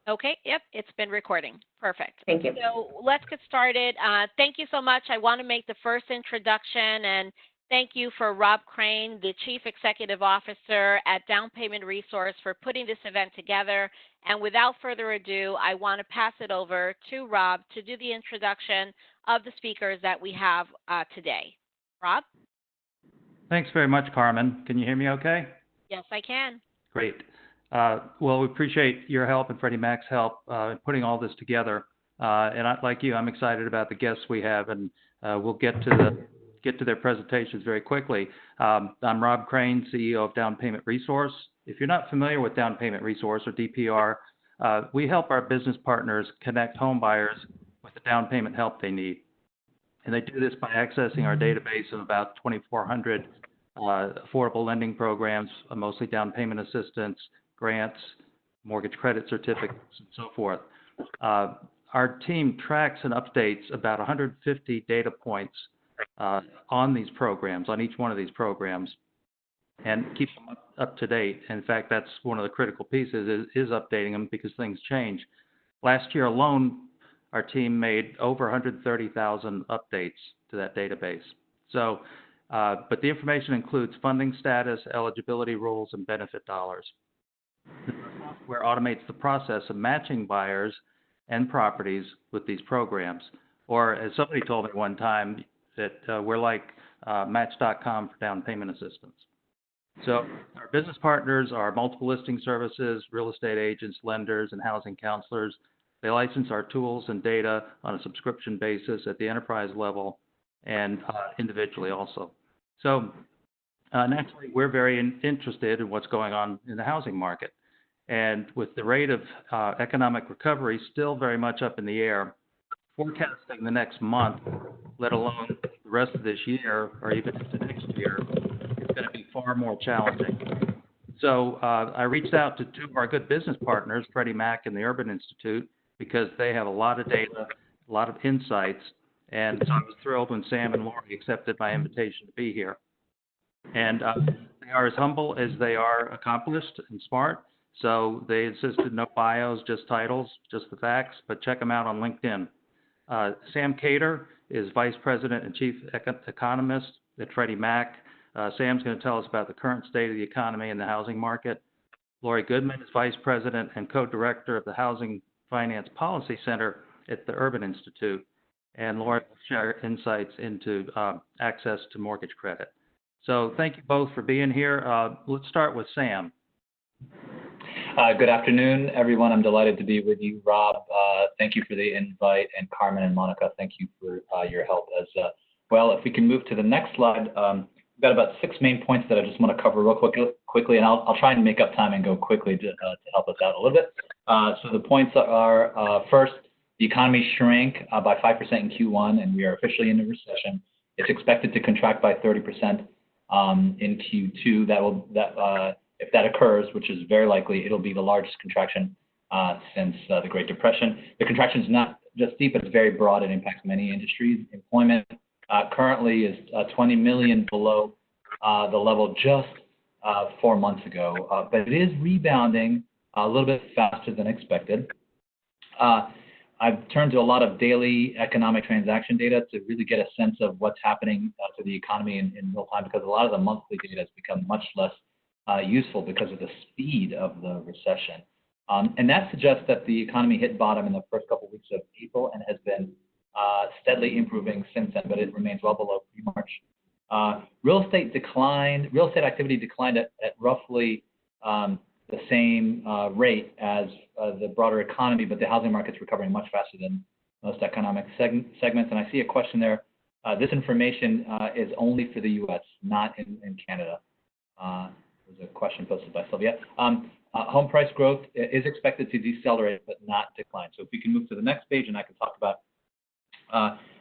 Okay, yep, it's been recording. Perfect. Thank you. So let's get started. Thank you so much. I want to make the first introduction, and thank you for Rob Chrane, the Chief Executive Officer at Down Payment Resource, for putting this event together. And without further ado, I want to pass it over to Rob to do the introduction of the speakers that we have today. Rob? Thanks very much, Carmen. Can you hear me okay? Yes, I can. Great. Well, we appreciate your help and Freddie Mac's help in putting all this together. And like you, I'm excited about the guests we have, and we'll get to their presentations very quickly. I'm Rob Chrane, CEO of Down Payment Resource. If you're not familiar with Down Payment Resource, or DPR, we help our business partners connect home buyers with the down payment help they need. And they do this by accessing our database of about 2,400 affordable lending programs, mostly down payment assistance, grants, mortgage credit certificates, and so forth. Our team tracks and updates about 150 data points on these programs, on each one of these programs, and keeps them up to date. In fact, that's one of the critical pieces is updating them because things change. Last year alone, our team made over 130,000 updates to that database. So, but the information includes funding status, eligibility rules, and benefit dollars. The software automates the process of matching buyers and properties with these programs. Or as somebody told me one time, that we're like Match.com for down payment assistance. So our business partners are multiple listing services, real estate agents, lenders, and housing counselors. They license our tools and data on a subscription basis at the enterprise level and individually also. So naturally, we're very interested in what's going on in the housing market. And with the rate of economic recovery still very much up in the air, forecasting the next month, let alone the rest of this year or even into next year, is going to be far more challenging. So I reached out to two of our good business partners, Freddie Mac and the Urban Institute, because they have a lot of data, a lot of insights, and so I was thrilled when Sam and Laurie accepted my invitation to be here. And they are as humble as they are accomplished and smart, so they insisted no bios, just titles, just the facts, but check them out on LinkedIn. Sam Khater is Vice President and Chief Economist at Freddie Mac. Sam's going to tell us about the current state of the economy and the housing market. Laurie Goodman is Vice President and Co-Director of the Housing Finance Policy Center at the Urban Institute. And Laurie will share insights into access to mortgage credit. So thank you both for being here. Let's start with Sam. Good afternoon, everyone. I'm delighted to be with you, Rob. Thank you for the invite, and Carmen and Monica, thank you for your help as well. If we can move to the next slide, we've got about 6 main points that I just want to cover real quickly, and I'll try and make up time and go quickly to help us out a little bit. So the points are, first, the economy shrank by 5% in Q1, and we are officially in a recession. It's expected to contract by 30% in Q2. If that occurs, which is very likely, it'll be the largest contraction since the Great Depression. The contraction is not just deep, but it's very broad. It impacts many industries. Employment currently is 20 million below the level just 4 months ago, but it is rebounding a little bit faster than expected. I've turned to a lot of daily economic transaction data to really get a sense of what's happening to the economy in real time, because a lot of the monthly data has become much less useful because of the speed of the recession. And that suggests that the economy hit bottom in the first couple of weeks of April and has been steadily improving since then, but it remains well below pre-March. Real estate activity declined at roughly the same rate as the broader economy, but the housing market's recovering much faster than most economic segments. And I see a question there. This information is only for the U.S., not in Canada. There's a question posted by Sylvia. Home price growth is expected to decelerate, but not decline. So if we can move to the next page, and I can talk about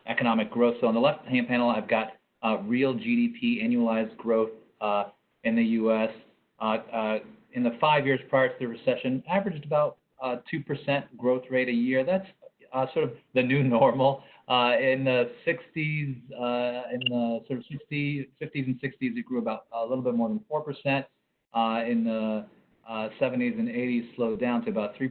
economic growth. So on the left-hand panel, I've got real GDP annualized growth in the U.S. In the 5 years prior to the recession, averaged about 2% growth rate a year. That's sort of the new normal. In the 60s, in the sort of 50s and 60s, it grew about a little bit more than 4%. In the 70s and 80s slowed down to about 3%.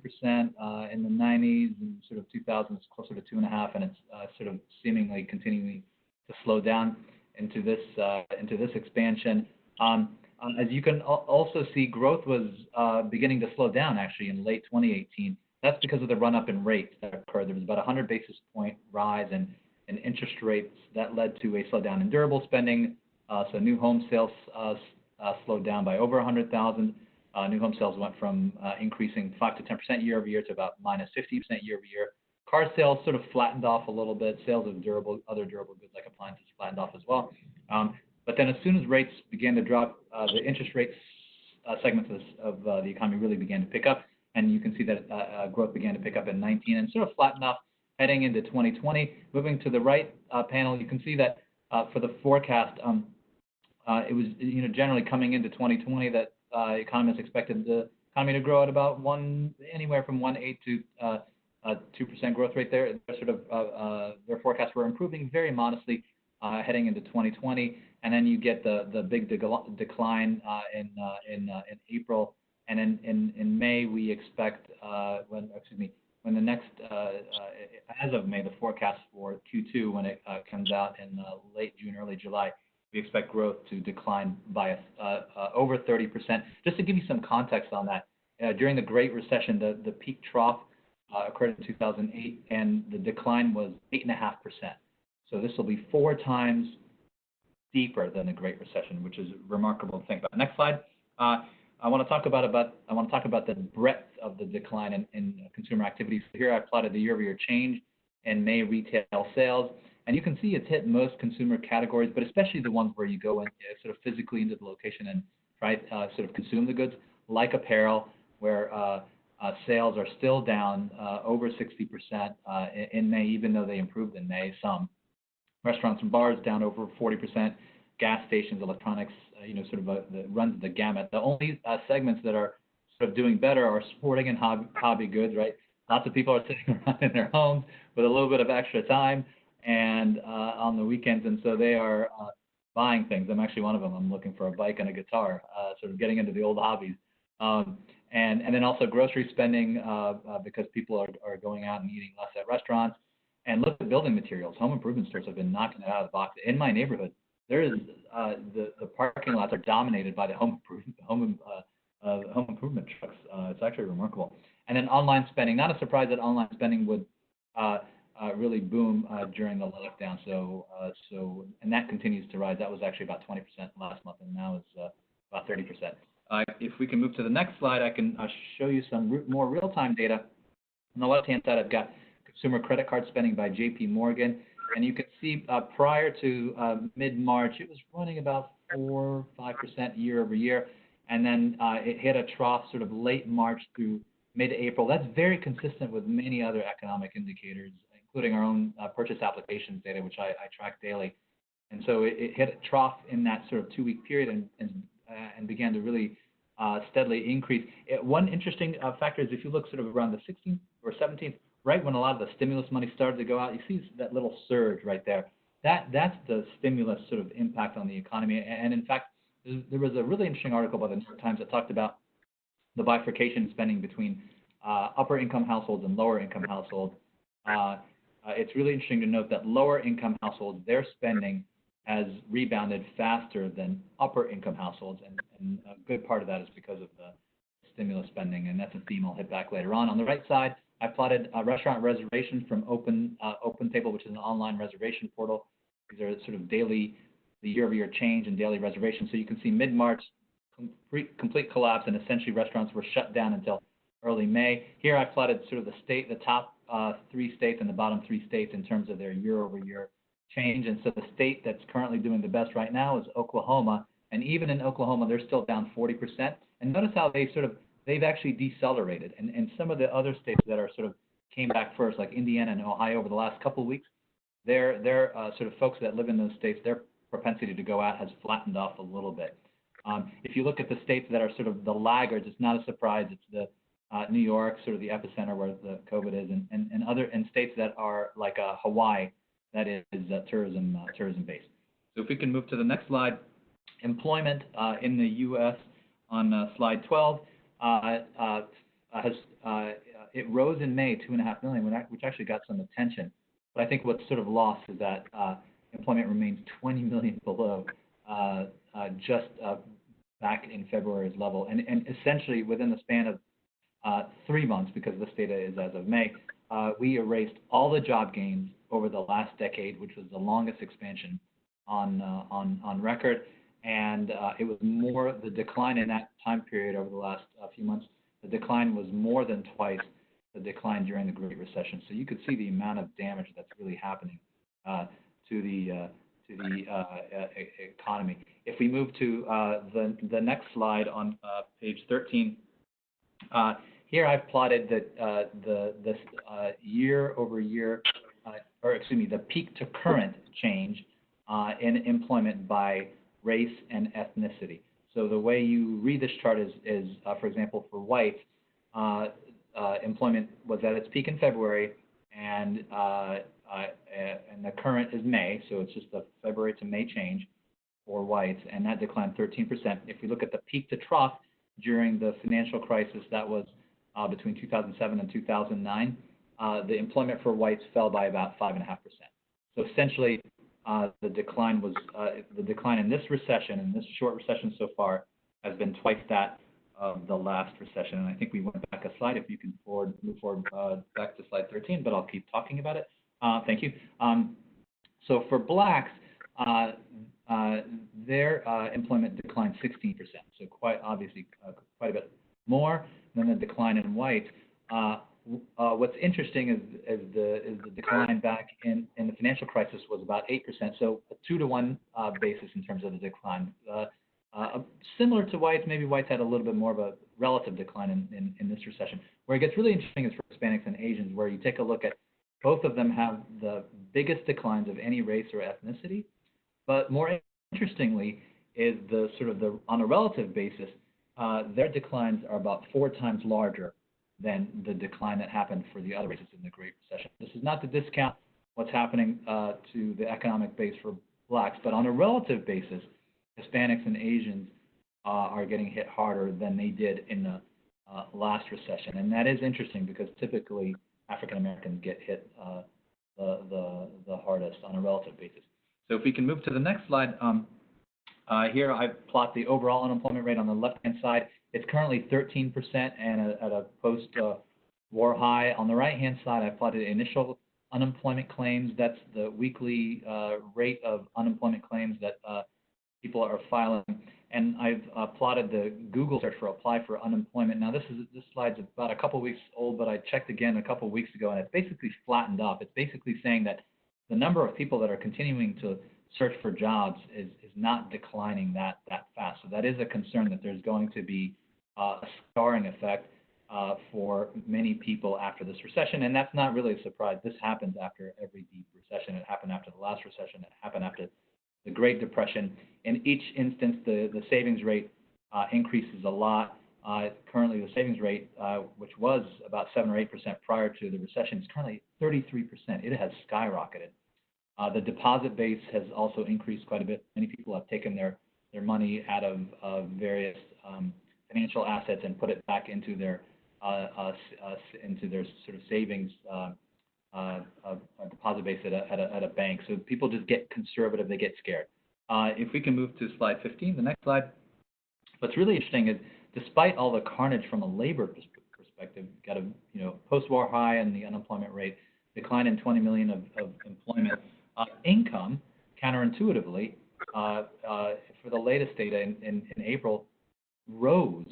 In the 90s and sort of 2000s, closer to 2.5%, and it's sort of seemingly continuing to slow down into this expansion. As you can also see, growth was beginning to slow down actually in late 2018. That's because of the run-up in rates that occurred. There was about a 100 basis point rise in interest rates that led to a slowdown in durable spending. So new home sales slowed down by over 100,000. New home sales went from increasing 5 to 10% year over year to about minus 50% year over year. Car sales sort of flattened off a little bit. Sales of other durable goods like appliances flattened off as well. But then as soon as rates began to drop, the interest rates segments of the economy really began to pick up. And you can see that growth began to pick up in 19 and sort of flattened off heading into 2020. Moving to the right panel, you can see that for the forecast, it was generally coming into 2020 that economists expected the economy to grow at about anywhere from 1.8 to 2% growth rate. Their forecasts were improving very modestly heading into 2020, and then you get the big decline in April, and in May we expect when the next as of May, the forecast for Q2 when it comes out in late June, early July, we expect growth to decline by over 30%. Just to give you some context on that, during the Great Recession, the peak trough occurred in 2008, and the decline was 8.5%. So this will be 4 times deeper than the Great Recession, which is remarkable to think about. Next slide. I want to talk about the breadth of the decline in consumer activity. So here I plotted the year-over-year change in May retail sales, and you can see it's hit most consumer categories, but especially the ones where you go in sort of physically into the location and try sort of consume the goods, like apparel, where sales are still down over 60% in May, even though they improved in May some. Restaurants and bars down over 40%. Gas stations, electronics, runs the gamut. The only segments that are sort of doing better are sporting and hobby goods, right? Lots of people are sitting around in their homes with a little bit of extra time and on the weekends, and so they are buying things. I'm actually one of them. I'm looking for a bike and a guitar, sort of getting into the old hobbies. And then also grocery spending because people are going out and eating less at restaurants. And look at building materials. Home improvement stores have been knocking it out of the box. In my neighborhood, there is the parking lots are dominated by the home improvement trucks. It's actually remarkable. And then online spending. Not a surprise that online spending would really boom during the lockdown. And that continues to rise. That was actually about 20% last month, and now it's about 30%. If we can move to the next slide, I can show you some more real-time data. On the left-hand side, I've got consumer credit card spending by J.P. Morgan, and you can see prior to mid-March, it was running about 4-5% year over year, and then it hit a trough sort of late March through mid-April. That's very consistent with many other economic indicators, including our own purchase applications data, which I track daily. And so it hit a trough in that sort of 2-week period and began to really steadily increase. One interesting factor is if you look sort of around the 16th or 17th, right when a lot of the stimulus money started to go out, you see that little surge right there. That's the stimulus sort of impact on the economy. And in fact, there was a really interesting article by the New York Times that talked about the bifurcation in spending between upper income households and lower income households. It's really interesting to note that lower income households, their spending has rebounded faster than upper income households, and a good part of that is because of the stimulus spending, and that's a theme I'll hit back later on. On the right side, I plotted restaurant reservations from OpenTable, which is an online reservation portal. These are sort of the year-over-year change in daily reservations. So you can see mid-March, complete collapse, and essentially restaurants were shut down until early May. Here I plotted sort of the top 3 states and the bottom 3 states in terms of their year-over-year change. And so the state that's currently doing the best right now is Oklahoma. And even in Oklahoma, they're still down 40%. And notice how they've actually decelerated. And some of the other states that are sort of came back first, like Indiana and Ohio over the last couple of weeks, their sort of folks that live in those states, their propensity to go out has flattened off a little bit. If you look at the states that are sort of the laggards, it's not a surprise. It's the New York, sort of the epicenter where the COVID is, and states that are like Hawaii, that is tourism based. So if we can move to the next slide, employment in the U.S. on slide 12. it rose in May 2.5 million, which actually got some attention. But I think what's sort of lost is that employment remains 20 million below just back in February's level, and essentially within the span of 3 months, because this data is as of May, we erased all the job gains over the last decade, which was the longest expansion on record, and it was more, the decline in that time period over the last few months, the decline was more than twice the decline during the Great Recession. So you could see the amount of damage that's really happening to the economy. If we move to the next slide on page 13, here I've plotted the year over year, the peak to current change in employment by race and ethnicity. So the way you read this chart is for example, for whites, employment was at its peak in February, and the current is May, so it's just the February to May change for whites, and that declined 13%. If we look at the peak to trough during the financial crisis, that was between 2007 and 2009, the employment for whites fell by about 5.5%. So essentially, the decline in this recession, in this short recession so far, has been twice that of the last recession. And I think we went back a slide. If you can move forward back to slide 13, but I'll keep talking about it. Thank you. So for blacks, their employment declined 16%. So quite obviously, quite a bit more than the decline in whites. What's interesting is the decline back in the financial crisis was about 8%, so a 2-to-1 basis in terms of the decline. Similar to whites, maybe whites had a little bit more of a relative decline in this recession. Where it gets really interesting is for Hispanics and Asians, where you take a look at both of them have the biggest declines of any race or ethnicity, but more interestingly is on a relative basis, their declines are about 4 times larger than the decline that happened for the other races in the Great Recession. This is not to discount what's happening to the economic base for blacks, but on a relative basis, Hispanics and Asians are getting hit harder than they did in the last recession. And that is interesting because typically African Americans get hit the hardest on a relative basis. So if we can move to the next slide, here I plot the overall unemployment rate on the left-hand side. It's currently 13% and at a post-war high. On the right-hand side, I plotted initial unemployment claims. That's the weekly rate of unemployment claims that people are filing. And I've plotted the Google search for apply for unemployment. Now, this slide's about a couple weeks old, but I checked again a couple weeks ago, and it's basically flattened off. It's basically saying that the number of people that are continuing to search for jobs is not declining that fast. So that is a concern that there's going to be a scarring effect for many people after this recession, and that's not really a surprise. This happens after every deep recession. It happened after the last recession. It happened after the Great Depression. In each instance, the savings rate increases a lot. Currently, the savings rate, which was about 7 or 8% prior to the recession, is currently 33%. It has skyrocketed. The deposit base has also increased quite a bit. Many people have taken their money out of various financial assets and put it back into their sort of savings deposit base at a bank. So people just get conservative, they get scared. If we can move to slide 15, the next slide. What's really interesting is, despite all the carnage from a labor perspective, got a post-war high in the unemployment rate, decline in 20 million of employment, income, counterintuitively, for the latest data in April, rose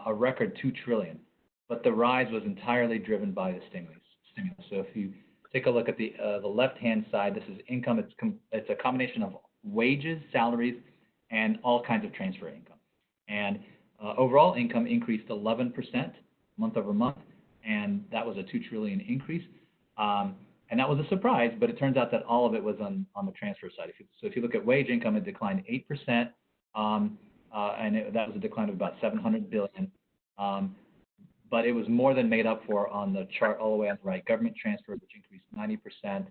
a record $2 trillion, but the rise was entirely driven by the stimulus. So if you take a look at the left-hand side, this is income. It's a combination of wages, salaries, and all kinds of transfer income. And overall income increased 11% month over month, and that was a $2 trillion increase. And that was a surprise, but it turns out that all of it was on the transfer side. So if you look at wage income, it declined 8%, and that was a decline of about 700 billion. But it was more than made up for on the chart all the way on the right. Government transfers, which increased 90%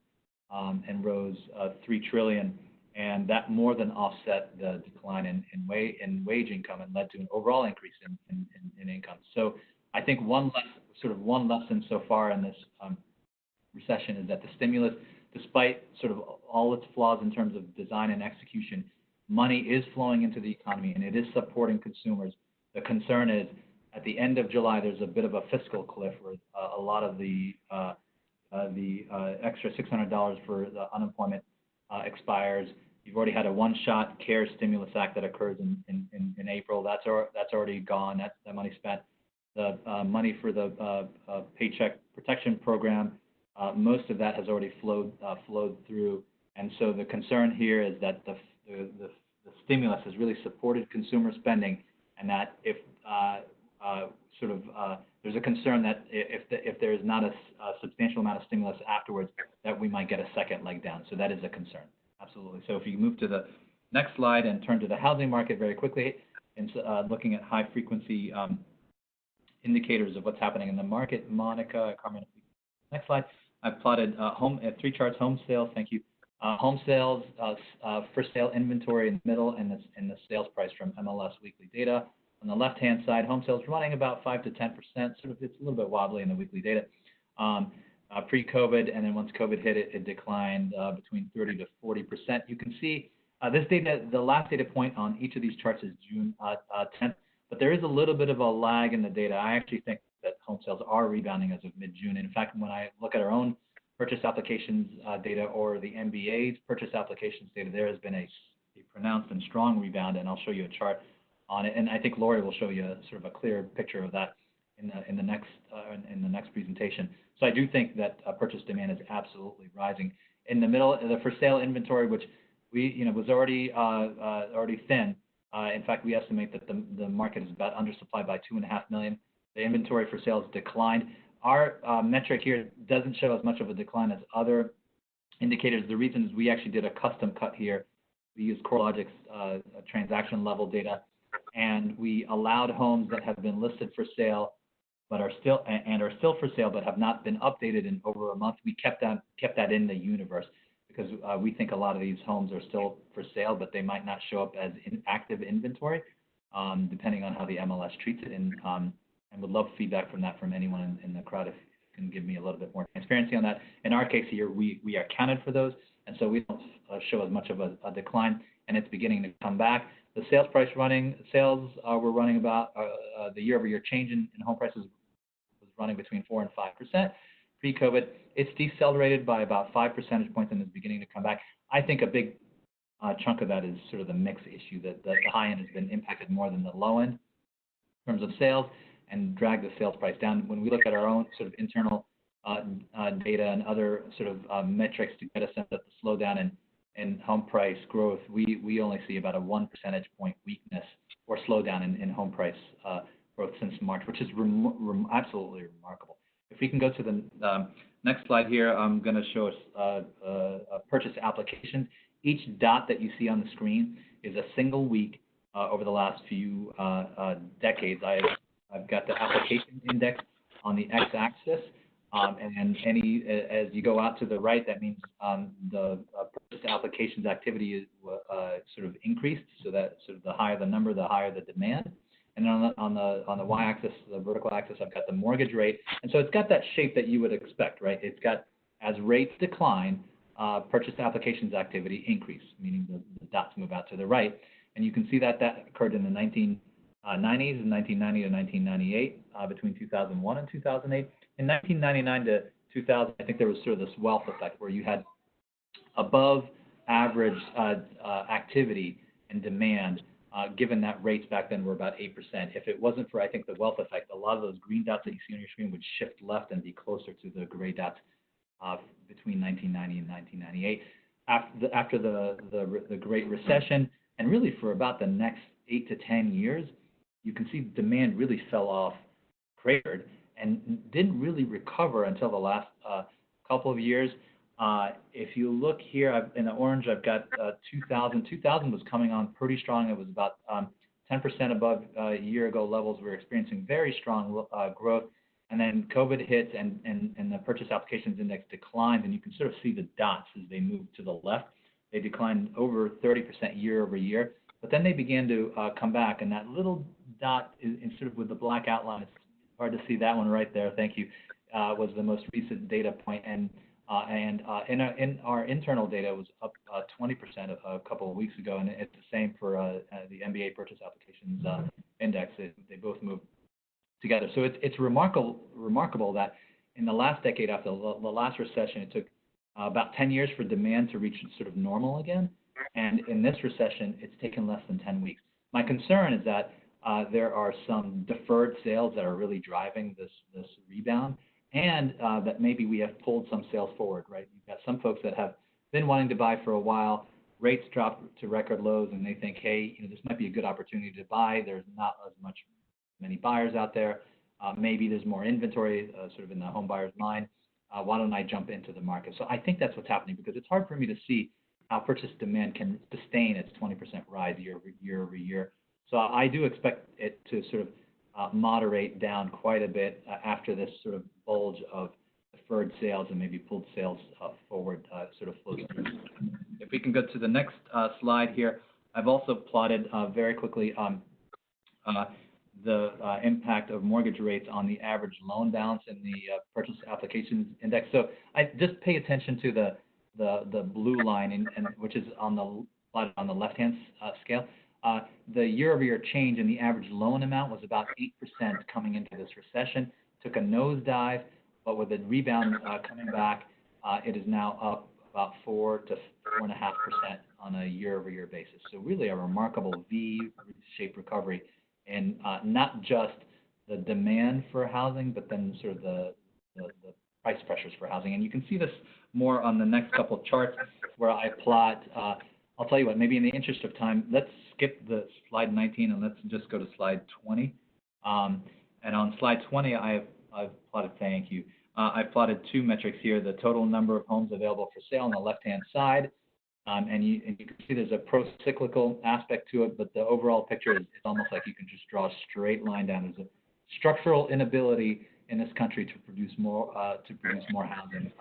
and rose 3 trillion. and that more than offset the decline in wage income and led to an overall increase in income. So I think one lesson so far in this recession is that the stimulus, despite sort of all its flaws in terms of design and execution, money is flowing into the economy and it is supporting consumers. The concern is at the end of July, there's a bit of a fiscal cliff where a lot of the extra $600 for the unemployment expires. You've already had a one-shot CARES stimulus act that occurs in April. That's already gone. That money spent. The money for the Paycheck Protection Program, most of that has already flowed through. And so the concern here is that the stimulus has really supported consumer spending, and that if there's a concern that if there is not a substantial amount of stimulus afterwards, that we might get a second leg down. So that is a concern, absolutely. So if you move to the next slide and turn to the housing market very quickly, and looking at high frequency indicators of what's happening in the market. Monica, Carmen, next slide. I've plotted three charts: home sales, thank you, home sales, for sale inventory in the middle, and the sales price from MLS weekly data. On the left-hand side, home sales running about 5 to 10%. Sort of, it's a little bit wobbly in the weekly data. Pre-COVID, and then once COVID hit, it declined between 30 to 40%. You can see this data. The last data point on each of these charts is June 10th, but there is a little bit of a lag in the data. I actually think that home sales are rebounding as of mid-June. In fact, when I look at our own purchase applications data or the MBA's purchase applications data, there has been a pronounced and strong rebound, and I'll show you a chart on it. And I think Laurie will show you sort of a clear picture of that in the next presentation. So I do think that purchase demand is absolutely rising. In the middle, the for sale inventory, which was already thin. In fact, we estimate that the market is about undersupplied by 2.5 million. The inventory for sales declined. Our metric here doesn't show as much of a decline as other indicators. The reason is we actually did a custom cut here. We used CoreLogic's transaction level data, and we allowed homes that have been listed for sale but are still for sale but have not been updated in over a month. We kept that in the universe because we think a lot of these homes are still for sale, but they might not show up as active inventory, depending on how the MLS treats it. And would love feedback from anyone in the crowd if you can give me a little bit more transparency on that. In our case here, we are counted for those, and so we don't show as much of a decline, and it's beginning to come back. The sales price were running about the year-over-year change in home prices was running between 4 and 5%. Pre-COVID, it's decelerated by about 5 percentage points and is beginning to come back. I think a big chunk of that is sort of the mix issue, that the high end has been impacted more than the low end in terms of sales and drag the sales price down. When we look at our own sort of internal data and other sort of metrics to get a sense of the slowdown in home price growth, we only see about a 1 percentage point weakness or slowdown in home price growth since March, which is absolutely remarkable. If we can go to the next slide here, I'm going to show us purchase applications. Each dot that you see on the screen is a single week over the last few decades. I've got the application index on the x-axis, and as you go out to the right, that means the purchase applications activity is sort of increased. So that sort of the higher the number, the higher the demand. And then on the y-axis, the vertical axis, I've got the mortgage rate, and so it's got that shape that you would expect, right? It's got, as rates decline, purchase applications activity increase, meaning the dots move out to the right, and you can see that occurred in the 1990s, in 1990 to 1998, between 2001 and 2008. In 1999 to 2000, I think there was sort of this wealth effect where you had above average activity and demand, given that rates back then were about 8%. If it wasn't for, I think, the wealth effect, a lot of those green dots that you see on your screen would shift left and be closer to the gray dots between 1990 and 1998. After the Great Recession, and really for about the next 8 to 10 years, you can see demand really fell off, cratered, and didn't really recover until the last couple of years. If you look here, in the orange, I've got 2000. 2000 was coming on pretty strong. It was about 10% above a year ago levels. We were experiencing very strong growth. And then COVID hits and the purchase applications index declines, and you can sort of see the dots as they move to the left. They declined over 30% year over year, but then they began to come back, and that little dot in sort of with the black outline, it's hard to see that one right there, thank you, was the most recent data point, and in our internal data was up 20% a couple of weeks ago, and it's the same for the MBA purchase applications index. They both moved together. So it's remarkable that in the last decade, after the last recession, it took about 10 years for demand to reach sort of normal again. And in this recession, it's taken less than 10 weeks. My concern is that there are some deferred sales that are really driving this rebound, and that maybe we have pulled some sales forward, right? You've got some folks that have been wanting to buy for a while. Rates dropped to record lows, and they think, hey, this might be a good opportunity to buy. There's not as many buyers out there. Maybe there's more inventory sort of in the home buyer's mind. Why don't I jump into the market? So I think that's what's happening, because it's hard for me to see how purchase demand can sustain its 20% rise year over year. So I do expect it to sort of moderate down quite a bit after this sort of bulge of deferred sales and maybe pulled sales forward sort of flows through. If we can go to the next slide here, I've also plotted very quickly the impact of mortgage rates on the average loan balance in the purchase applications index. So I just pay attention to the blue line, which is on the left-hand scale. The year-over-year change in the average loan amount was about 8% coming into this recession. Took a nosedive, but with the rebound coming back, it is now up about 4 to 4.5% on a year-over-year basis. So really a remarkable V-shaped recovery, and not just the demand for housing, but then sort of the price pressures for housing. And you can see this more on the next couple of charts where I plot. I'll tell you what, maybe in the interest of time, let's skip the slide 19 and let's just go to slide 20. And on slide 20, I've plotted, thank you. I've plotted two metrics here: the total number of homes available for sale on the left-hand side, and you can see there's a pro-cyclical aspect to it, but the overall picture is almost like you can just draw a straight line down. There's a structural inability in this country to produce more housing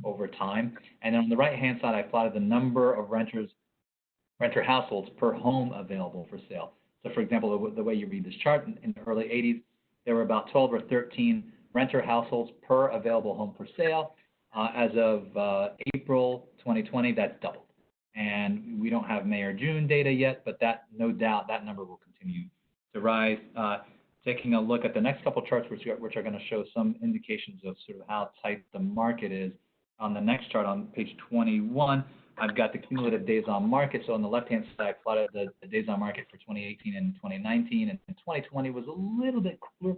over time. And then on the right-hand side, I plotted the number of renter households per home available for sale. So, for example, the way you read this chart, in the early 80s, there were about 12 or 13 renter households per available home for sale. As of April 2020, that's doubled. And we don't have May or June data yet, but that, no doubt, that number will continue to rise. Taking a look at the next couple charts, which are going to show some indications of sort of how tight the market is. On the next chart, on page 21, I've got the cumulative days on market. So on the left-hand side, I plotted the days on market for 2018 and 2019, and 2020 was a little bit cooler.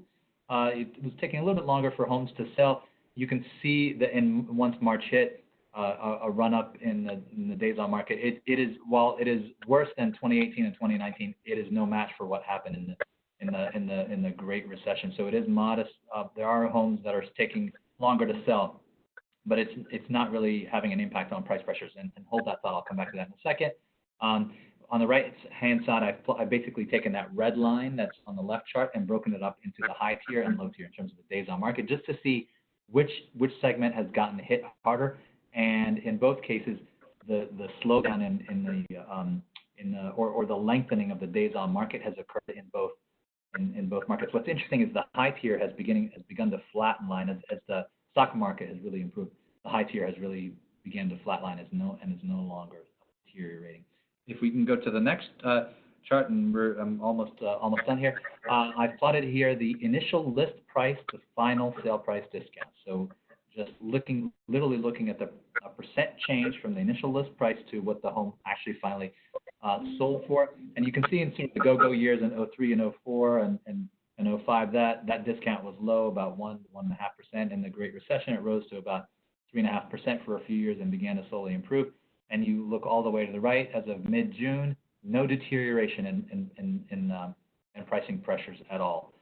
It was taking a little bit longer for homes to sell. You can see that once March hit, a run-up in the days on market. It is, while it is worse than 2018 and 2019, it is no match for what happened in the Great Recession. So it is modest. There are homes that are taking longer to sell, but it's not really having an impact on price pressures. And hold that thought, I'll come back to that in a second. On the right-hand side, I've basically taken that red line that's on the left chart and broken it up into the high tier and low tier in terms of the days on market, just to see which segment has gotten hit harder. And in both cases, the slowdown or the lengthening of the days on market has occurred in both markets. What's interesting is the high tier has begun to flatline as the stock market has really improved. The high tier has really begun to flatline and is no longer deteriorating. If we can go to the next chart, and I'm almost done here. I've plotted here the initial list price to final sale price discount. So just literally looking at the percent change from the initial list price to what the home actually finally sold for. And you can see in the go-go years in 03 and 04 and 05, that discount was low, about 1 to 1.5%. In the Great Recession, it rose to about 3.5% for a few years and began to slowly improve. And you look all the way to the right, as of mid-June, no deterioration in pricing pressures at all,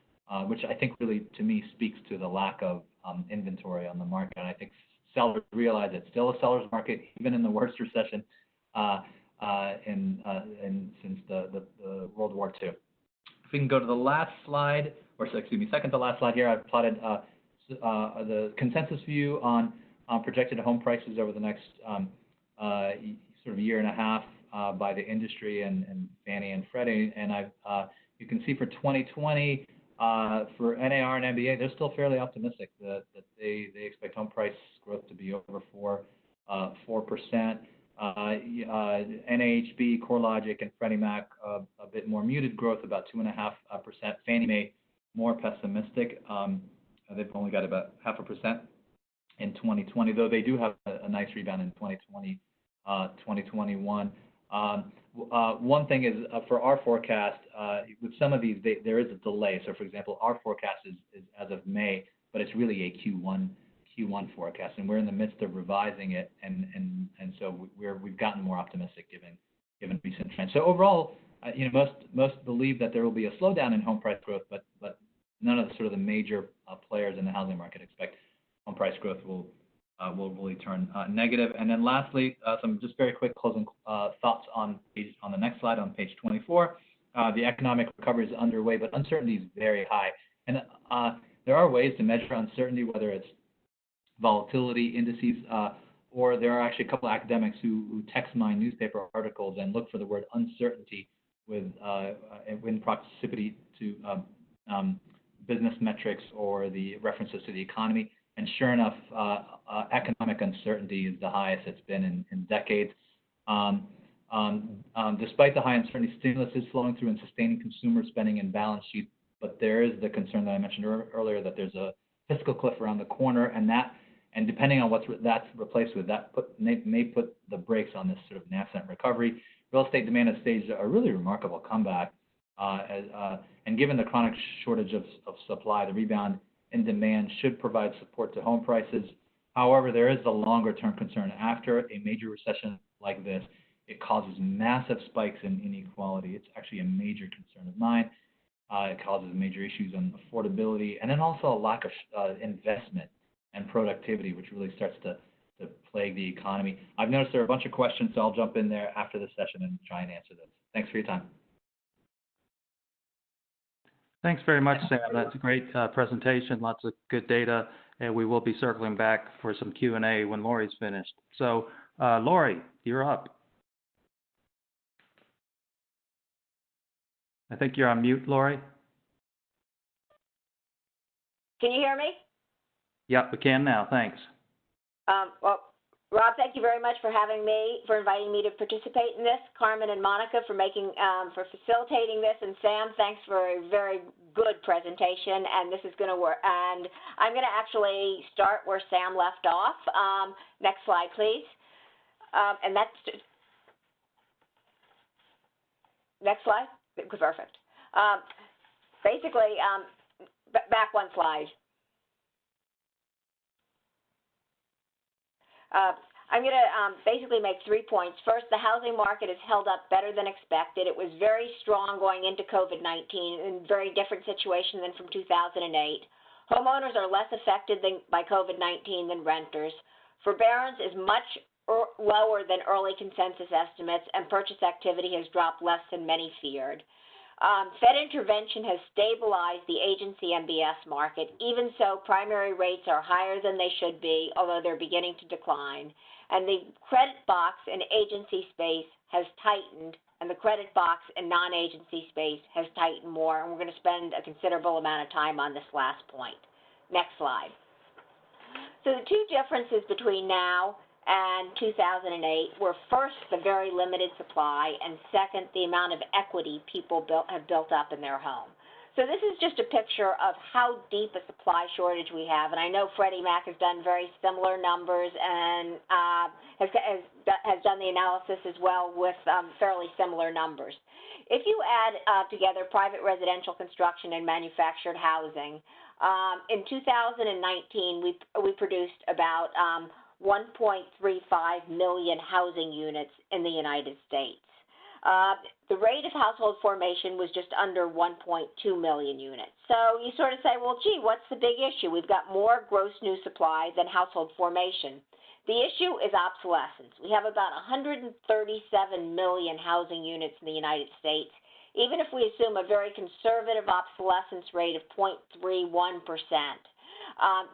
which I think really, to me, speaks to the lack of inventory on the market. And I think sellers realize it's still a seller's market, even in the worst recession since the World War II. If we can go to the last slide, or excuse me, second to last slide here, I've plotted the consensus view on projected home prices over the next sort of year and a half by the industry and Fannie and Freddie, and you can see for 2020 for NAR and MBA, they're still fairly optimistic that they expect home price growth to be over 4%. NAHB, CoreLogic, and Freddie Mac a bit more muted growth, about 2.5%. Fannie Mae more pessimistic. They've only got about 0.5% in 2020, though they do have a nice rebound in 2020, 2021. One thing is for our forecast, with some of these, there is a delay. So, for example, our forecast is as of May, but it's really a Q1 forecast, and we're in the midst of revising it, and so we've gotten more optimistic given recent trends. So overall, most believe that there will be a slowdown in home price growth, but none of the major players in the housing market expect home price growth will really turn negative. And then lastly, some just very quick closing thoughts on the next slide on page 24. The economic recovery is underway, but uncertainty is very high, and there are ways to measure uncertainty, whether it's volatility indices, or there are actually a couple of academics who text mine newspaper articles and look for the word uncertainty in proximity to business metrics or the references to the economy. And sure enough, economic uncertainty is the highest it's been in decades. Despite the high uncertainty, stimulus is flowing through and sustaining consumer spending and balance sheet, but there is the concern that I mentioned earlier that there's a fiscal cliff around the corner, and depending on what that's replaced with, that may put the brakes on this sort of nascent recovery. Real estate demand has staged a really remarkable comeback, and given the chronic shortage of supply, the rebound in demand should provide support to home prices. However, there is the longer-term concern. After a major recession like this, it causes massive spikes in inequality. It's actually a major concern of mine. It causes major issues on affordability, and then also a lack of investment and productivity, which really starts to plague the economy. I've noticed there are a bunch of questions, so I'll jump in there after the session and try and answer those. Thanks for your time. Thanks very much, Sam. That's a great presentation, lots of good data, and we will be circling back for some Q&A when Laurie's finished. So, Laurie, you're up. I think you're on mute, Laurie. Can you hear me? Yep, we can now. Thanks. Well, Rob, thank you very much for inviting me to participate in this. Carmen and Monica for facilitating this, and Sam, thanks for a very good presentation. And this is going to work. And I'm going to actually start where Sam left off. Next slide, please. And that's next slide. Perfect. Basically, back one slide. I'm going to basically make 3 points. First, the housing market has held up better than expected. It was very strong going into COVID-19, in a very different situation than from 2008. Homeowners are less affected by COVID-19 than renters. Forbearance is much lower than early consensus estimates, and purchase activity has dropped less than many feared. Fed intervention has stabilized the agency MBS market. Even so, primary rates are higher than they should be, although they're beginning to decline. And the credit box in agency space has tightened, and the credit box in non-agency space has tightened more. And we're going to spend a considerable amount of time on this last point. Next slide. So the two differences between now and 2008 were first the very limited supply, and second the amount of equity people have built up in their home. So this is just a picture of how deep a supply shortage we have, and I know Freddie Mac has done very similar numbers and has done the analysis as well with fairly similar numbers. If you add together private residential construction and manufactured housing, in 2019 we produced about 1.35 million housing units in the United States. The rate of household formation was just under 1.2 million units. So you sort of say, well, gee, what's the big issue? We've got more gross new supply than household formation. The issue is obsolescence. We have about 137 million housing units in the United States. Even if we assume a very conservative obsolescence rate of 0.31%,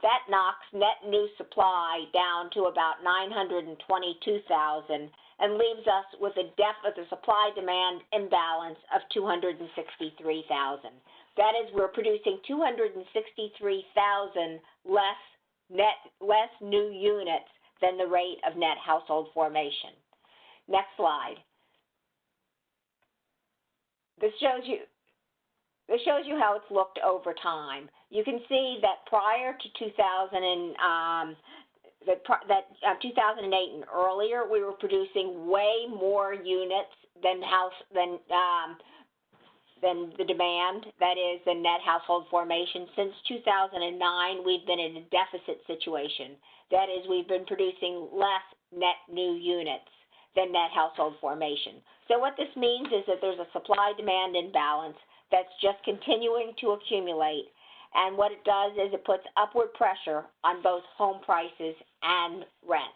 that knocks net new supply down to about 922,000, and leaves us with a supply-demand imbalance of 263,000. That is, we're producing 263,000 less new units than the rate of net household formation. Next slide. This shows you how it's looked over time. You can see that prior to 2008 and earlier, we were producing way more units than the demand, that is, the net household formation. Since 2009, we've been in a deficit situation. That is, we've been producing less net new units than net household formation. So what this means is that there's a supply-demand imbalance that's just continuing to accumulate, and what it does is it puts upward pressure on both home prices and rents.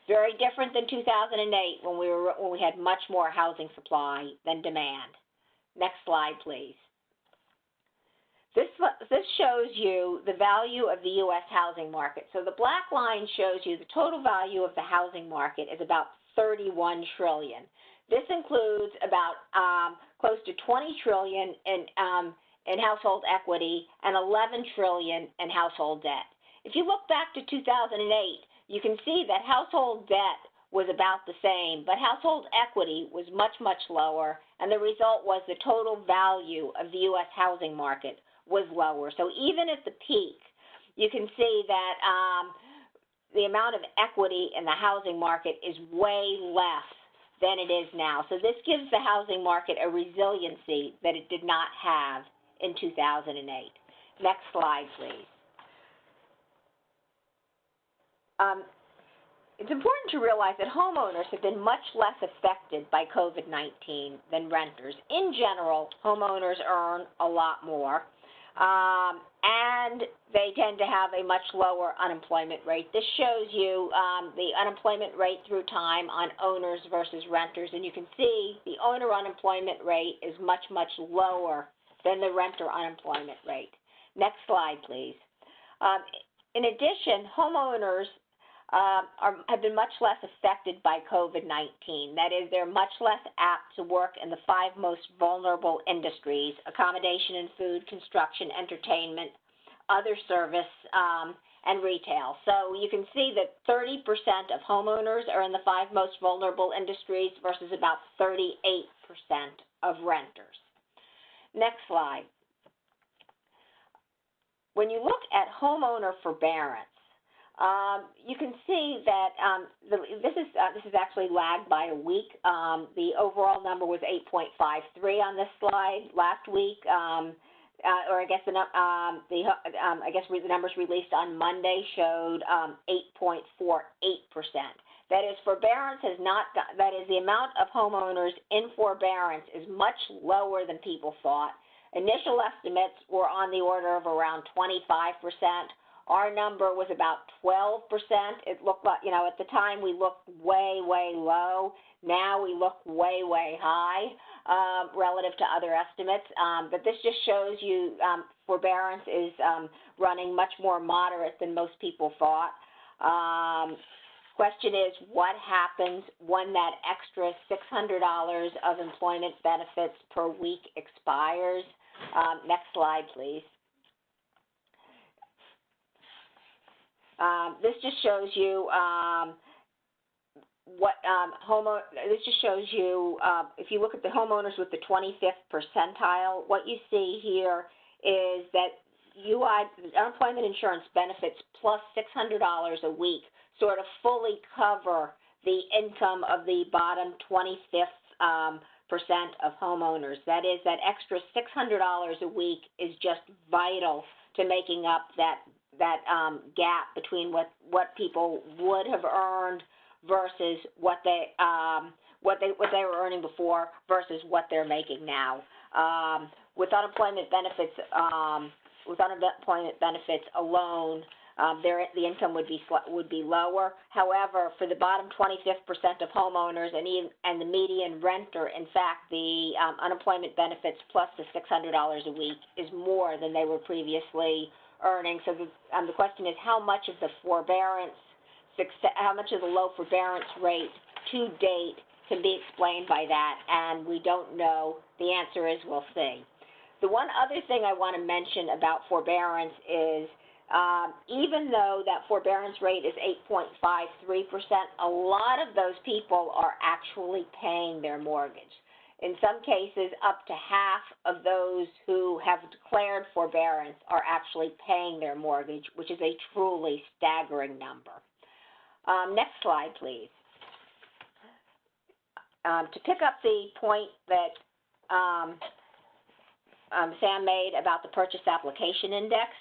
Very different than 2008 when we had much more housing supply than demand. Next slide, please. This shows you the value of the U.S. housing market. So the black line shows you the total value of the housing market is about $31 trillion. This includes about close to $20 trillion in household equity and $11 trillion in household debt. If you look back to 2008, you can see that household debt was about the same, but household equity was much, much lower, and the result was the total value of the U.S. housing market was lower. So even at the peak, you can see that the amount of equity in the housing market is way less than it is now. So this gives the housing market a resiliency that it did not have in 2008. Next slide, please. It's important to realize that homeowners have been much less affected by COVID-19 than renters. In general, homeowners earn a lot more, and they tend to have a much lower unemployment rate. This shows you the unemployment rate through time on owners versus renters, and you can see the owner unemployment rate is much, much lower than the renter unemployment rate. Next slide, please. In addition, homeowners have been much less affected by COVID-19. That is, they're much less apt to work in the 5 most vulnerable industries: accommodation and food, construction, entertainment, other service, and retail. So you can see that 30% of homeowners are in the 5 most vulnerable industries versus about 38% of renters. Next slide. When you look at homeowner forbearance, you can see that this is actually lagged by a week. The overall number was 8.53 on this slide last week, or I guess the numbers released on Monday showed 8.48%. That is, forbearance has not. That is, the amount of homeowners in forbearance is much lower than people thought. Initial estimates were on the order of around 25%. Our number was about 12%. It looked like, at the time we looked way, way low. Now we look way, way high relative to other estimates. But this just shows you forbearance is running much more moderate than most people thought. Question is, what happens when that extra $600 of employment benefits per week expires? Next slide, please. This just shows you this just shows you if you look at the homeowners with the 25th percentile, what you see here is that unemployment insurance benefits plus $600 a week sort of fully cover the income of the bottom 25th percent of homeowners. That is, that extra $600 a week is just vital to making up that gap between what people would have earned versus what they were earning before versus what they're making now. With unemployment benefits alone, the income would be lower. However, for the bottom 25th percent of homeowners and the median renter, in fact, the unemployment benefits plus the $600 a week is more than they were previously earning. So the question is, how much of the low forbearance rate to date can be explained by that, and we don't know. The answer is we'll see. The one other thing I want to mention about forbearance is even though that forbearance rate is 8.53%, a lot of those people are actually paying their mortgage. In some cases, up to half of those who have declared forbearance are actually paying their mortgage, which is a truly staggering number. Next slide, please. To pick up the point that Sam made about the Purchase Application Index,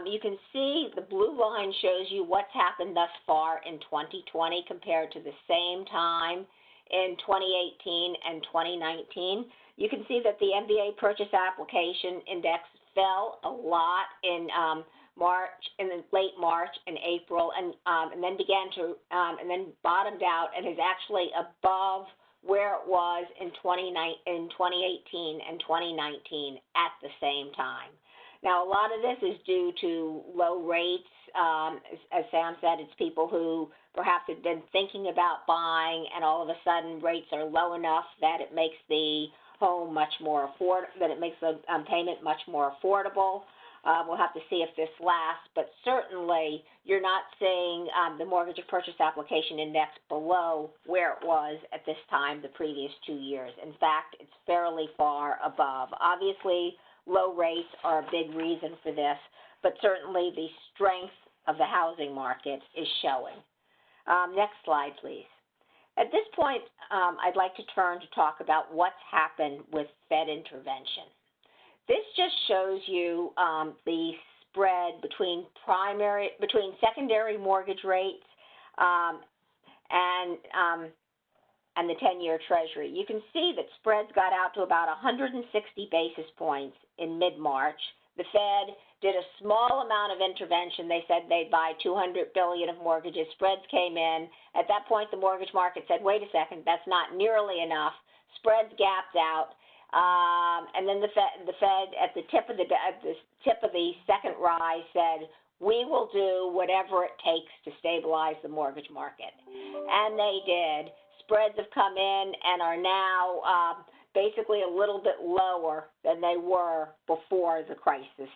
you can see the blue line shows you what's happened thus far in 2020 compared to the same time in 2018 and 2019. You can see that the MBA Purchase Application Index fell a lot in late March and April, and then and then bottomed out and is actually above where it was in 2018 and 2019 at the same time. Now, a lot of this is due to low rates. As Sam said, it's people who perhaps have been thinking about buying, and all of a sudden rates are low enough that it makes the home much more that it makes the payment much more affordable. We'll have to see if this lasts, but certainly you're not seeing the Mortgage Purchase Application Index below where it was at this time the previous 2 years. In fact, it's fairly far above. Obviously, low rates are a big reason for this, but certainly the strength of the housing market is showing. Next slide, please. At this point, I'd like to turn to talk about what's happened with Fed intervention. This just shows you the spread between secondary mortgage rates and the 10-year Treasury. You can see that spreads got out to about 160 basis points in mid-March. The Fed did a small amount of intervention. They said they'd buy $200 billion of mortgages. Spreads came in. At that point, the mortgage market said, wait a second, that's not nearly enough. Spreads gapped out. And then the Fed at the tip of the second rise said, we will do whatever it takes to stabilize the mortgage market. And they did. Spreads have come in and are now basically a little bit lower than they were before the crisis.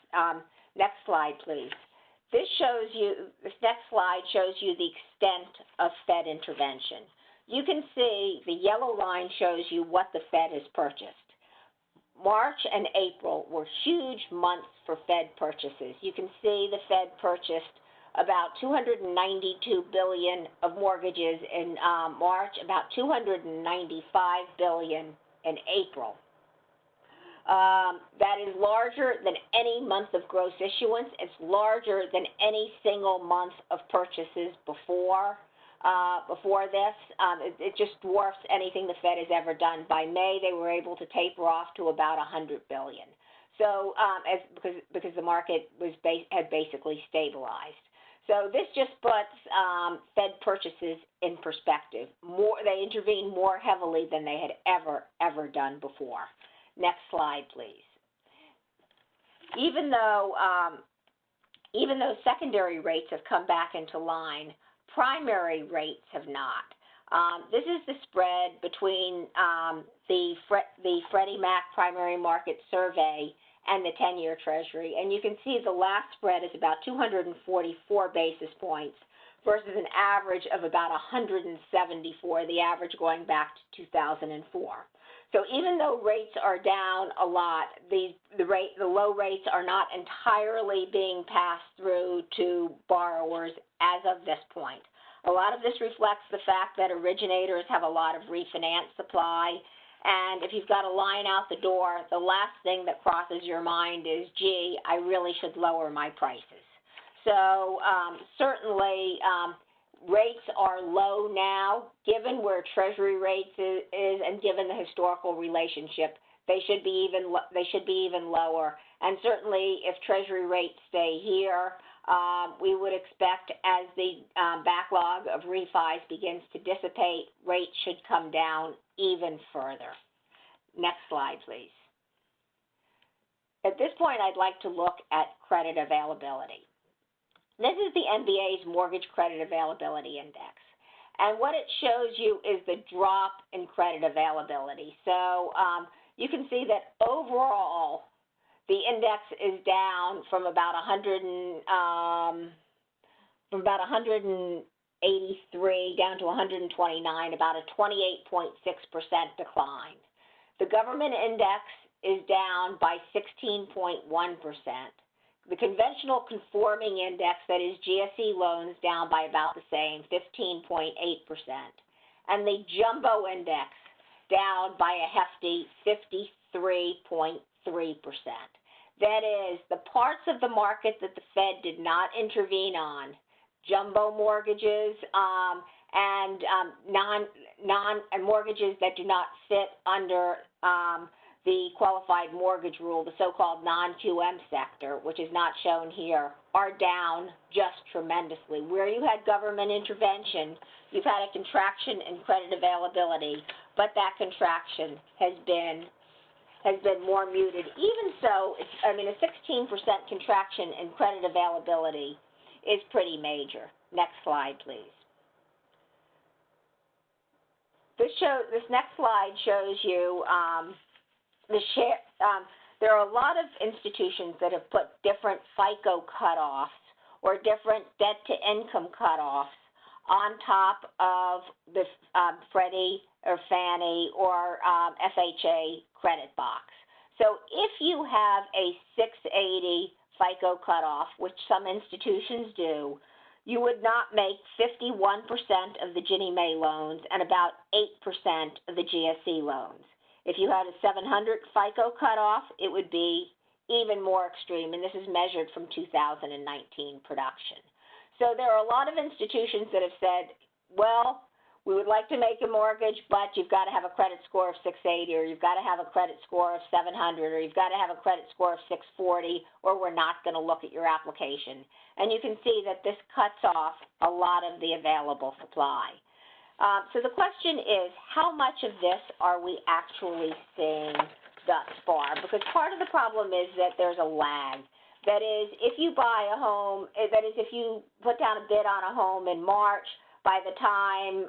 Next slide, please. This next slide shows you the extent of Fed intervention. You can see the yellow line shows you what the Fed has purchased. March and April were huge months for Fed purchases. You can see the Fed purchased about $292 billion of mortgages in March, about $295 billion in April. That is larger than any month of gross issuance. It's larger than any single month of purchases before this. It just dwarfs anything the Fed has ever done. By May, they were able to taper off to about $100 billion. So, because the market had basically stabilized. So this just puts Fed purchases in perspective. They intervened more heavily than they had ever done before. Next slide, please. Even though secondary rates have come back into line, primary rates have not. This is the spread between the Freddie Mac primary market survey and the 10-year Treasury. And you can see the last spread is about 244 basis points versus an average of about 174, the average going back to 2004. So even though rates are down a lot, the low rates are not entirely being passed through to borrowers as of this point. A lot of this reflects the fact that originators have a lot of refinance supply, and if you've got a line out the door, the last thing that crosses your mind is, gee, I really should lower my prices. So certainly rates are low now. Given where Treasury rates is and given the historical relationship, they should be even lower. And certainly if Treasury rates stay here, we would expect as the backlog of refis begins to dissipate, rates should come down even further. Next slide, please. At this point, I'd like to look at credit availability. This is the MBA's Mortgage Credit Availability Index. And what it shows you is the drop in credit availability. So you can see that overall, the index is down from about 183 down to 129, about a 28.6% decline. The government index is down by 16.1%. The conventional conforming index, that is GSE loans, down by about the same, 15.8%. And the jumbo index down by a hefty 53.3%. That is, the parts of the market that the Fed did not intervene on, jumbo mortgages and mortgages that do not fit under the qualified mortgage rule, the so-called non-QM sector, which is not shown here, are down just tremendously. Where you had government intervention, you've had a contraction in credit availability, but that contraction has been more muted. Even so, a 16% contraction in credit availability is pretty major. Next slide, please. This next slide shows you there are a lot of institutions that have put different FICO cutoffs or different debt-to-income cutoffs on top of the Freddie or Fannie or FHA credit box. So if you have a 680 FICO cutoff, which some institutions do, you would not make 51% of the Ginnie Mae loans and about 8% of the GSE loans. If you had a 700 FICO cutoff, it would be even more extreme, and this is measured from 2019 production. So there are a lot of institutions that have said, well, we would like to make a mortgage, but you've got to have a credit score of 680, or you've got to have a credit score of 700, or you've got to have a credit score of 640, or we're not going to look at your application. And you can see that this cuts off a lot of the available supply. So the question is, how much of this are we actually seeing thus far? Because part of the problem is that there's a lag. That is, if you buy a home, that is, if you put down a bid on a home in March, by the time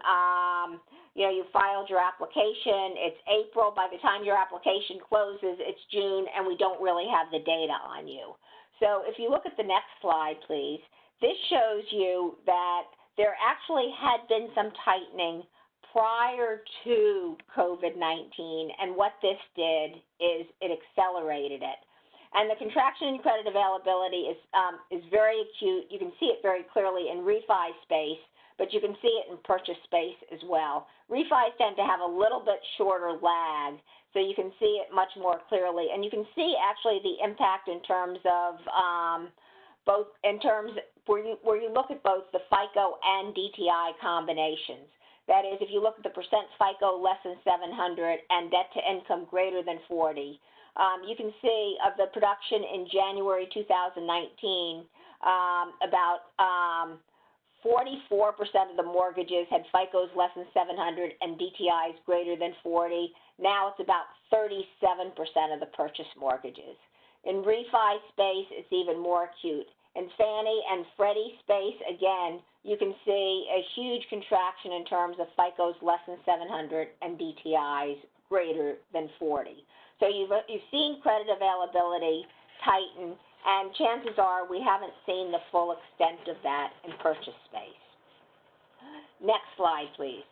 you filed your application, it's April. By the time your application closes, it's June, and we don't really have the data on you. So if you look at the next slide, please, this shows you that there actually had been some tightening prior to COVID-19, and what this did is it accelerated it. And the contraction in credit availability is very acute. You can see it very clearly in refi space, but you can see it in purchase space as well. Refis tend to have a little bit shorter lag, so you can see it much more clearly. And you can see actually the impact in terms of where you look at both the FICO and DTI combinations. That is, if you look at the percent FICO less than 700 and debt to income greater than 40, you can see of the production in January 2019, about 44% of the mortgages had FICOs less than 700 and DTIs greater than 40. Now it's about 37% of the purchase mortgages. In refi space, it's even more acute. In Fannie and Freddie space, again, you can see a huge contraction in terms of FICOs less than 700 and DTIs greater than 40. So you've seen credit availability tighten, and chances are we haven't seen the full extent of that in purchase space. Next slide, please.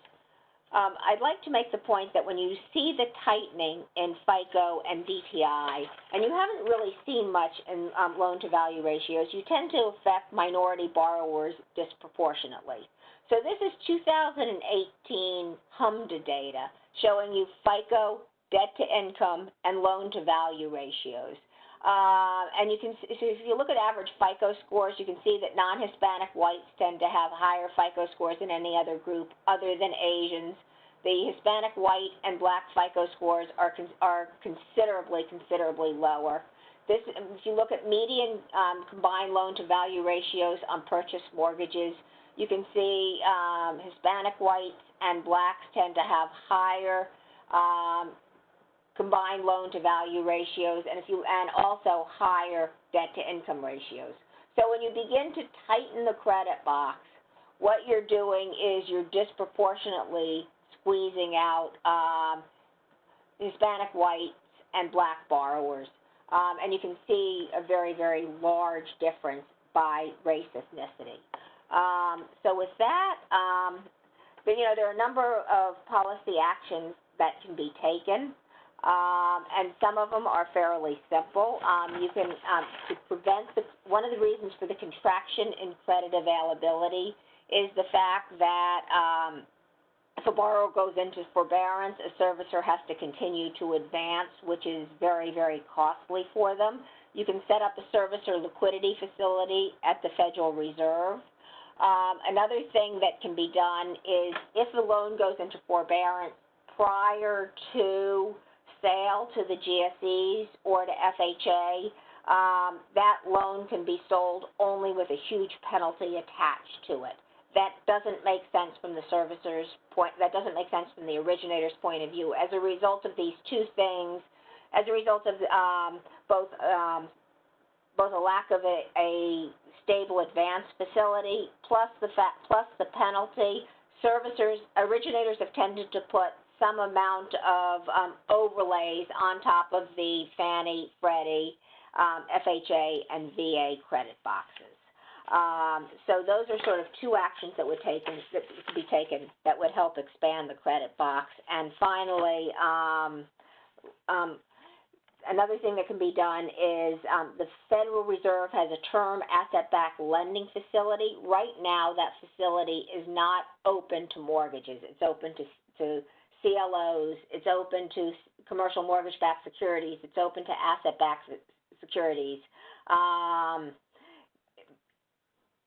I'd like to make the point that when you see the tightening in FICO and DTI, and you haven't really seen much in loan-to-value ratios, you tend to affect minority borrowers disproportionately. So this is 2018 HMDA data showing you FICO, debt-to-income, and loan-to-value ratios. And you can, so if you look at average FICO scores, you can see that non-Hispanic whites tend to have higher FICO scores than any other group other than Asians. The Hispanic white and black FICO scores are considerably lower. If you look at median combined loan-to-value ratios on purchase mortgages, you can see Hispanic whites and blacks tend to have higher combined loan-to-value ratios, and also higher debt-to-income ratios. So when you begin to tighten the credit box, what you're doing is you're disproportionately squeezing out Hispanic, whites, and black borrowers. And you can see a very, very large difference by race ethnicity. So with that, but, there are a number of policy actions that can be taken, and some of them are fairly simple. You can, to prevent one of the reasons for the contraction in credit availability is the fact that if a borrower goes into forbearance, a servicer has to continue to advance, which is very, very costly for them. You can set up a servicer liquidity facility at the Federal Reserve. Another thing that can be done is if the loan goes into forbearance prior to sale to the GSEs or to FHA, that loan can be sold only with a huge penalty attached to it. That doesn't make sense from the servicer's point. That doesn't make sense from the originator's point of view. As a result of these two things, as a result of both a lack of a stable advance facility plus the penalty, originators have tended to put some amount of overlays on top of the Fannie, Freddie, FHA, and VA credit boxes. So those are sort of two actions that would be taken that would help expand the credit box. And finally, another thing that can be done is the Federal Reserve has a term asset-backed lending facility. Right now, that facility is not open to mortgages. It's open to CLOs. It's open to commercial mortgage-backed securities. It's open to asset-backed securities.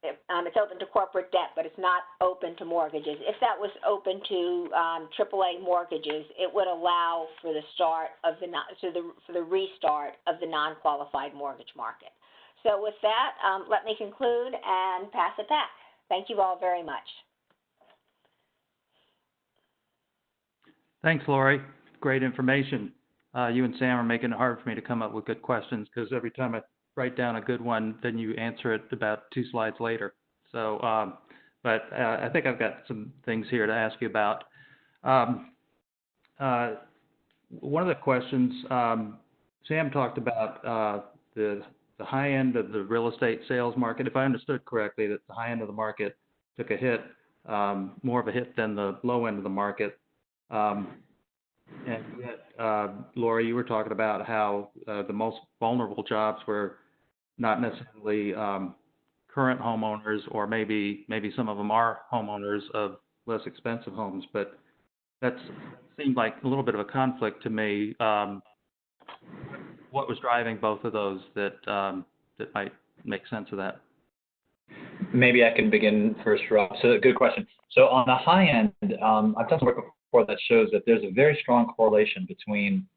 It's open to corporate debt, but it's not open to mortgages. If that was open to AAA mortgages, it would allow for the start of for the restart of the non-qualified mortgage market. So with that, let me conclude and pass it back. Thank you all very much. Thanks, Laurie. Great information. You and Sam are making it hard for me to come up with good questions because every time I write down a good one, then you answer it about 2 slides later. So, but I think I've got some things here to ask you about. One of the questions, Sam talked about the high end of the real estate sales market. If I understood correctly, that the high end of the market took a hit, more of a hit than the low end of the market. And yet, Laurie, you were talking about how the most vulnerable jobs were not necessarily current homeowners, or maybe some of them are homeowners of less expensive homes, but that seemed like a little bit of a conflict to me. What was driving both of those that might make sense of that? Maybe I can begin first, Rob. So good question. So on the high end, I've done some work before that shows that there's a very strong correlation between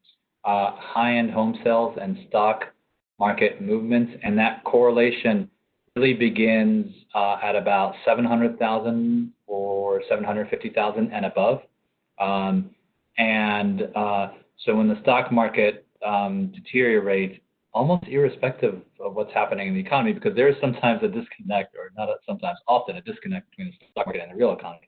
high-end home sales and stock market movements, and that correlation really begins at about 700,000 or 750,000 and above. So when the stock market deteriorates, almost irrespective of what's happening in the economy, because there is sometimes a disconnect, or not sometimes, often a disconnect between the stock market and the real economy.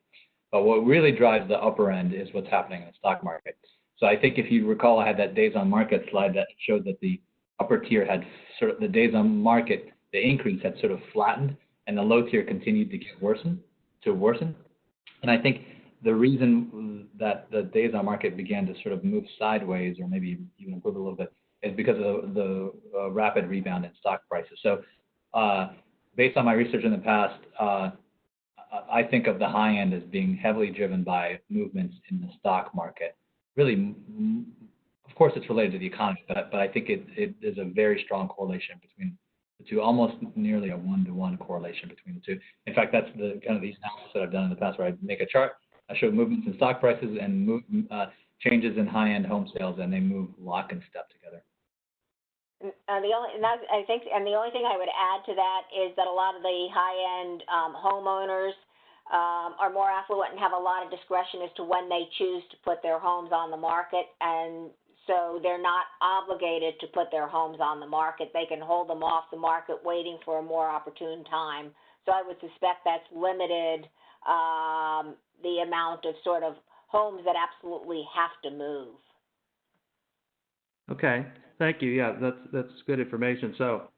But what really drives the upper end is what's happening in the stock market. So I think if you recall, I had that days on market slide that showed that the upper tier had sort of the days on market, the increase had sort of flattened, and the low tier continued to worsen. And I think the reason that the days on market began to sort of move sideways, or maybe even improve a little bit, is because of the rapid rebound in stock prices. So based on my research in the past, I think of the high end as being heavily driven by movements in the stock market. Really, of course, it's related to the economy, but I think it is a very strong correlation between the two, almost nearly a one-to-one correlation between the two. In fact, that's the kind of the analysis that I've done in the past, where I make a chart, I show movements in stock prices and changes in high-end home sales, and they move lock and step together. The only thing I would add to that is that a lot of the high-end homeowners are more affluent and have a lot of discretion as to when they choose to put their homes on the market, and so they're not obligated to put their homes on the market. They can hold them off the market, waiting for a more opportune time So I would suspect that's limited the amount of sort of homes that absolutely have to move. Okay, thank you. Yeah, that's good information. So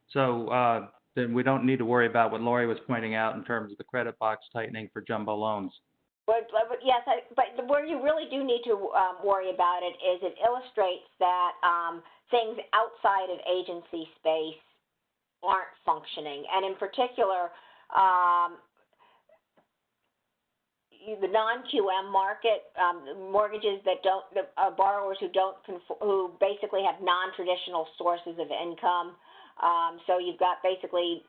then we don't need to worry about what Laurie was pointing out in terms of the credit box tightening for jumbo loans. But yes, but where you really do need to worry about it is it illustrates that things outside of agency space aren't functioning, and in particular, the non-QM market, mortgages that don't, borrowers who who basically have non-traditional sources of income. So you've got basically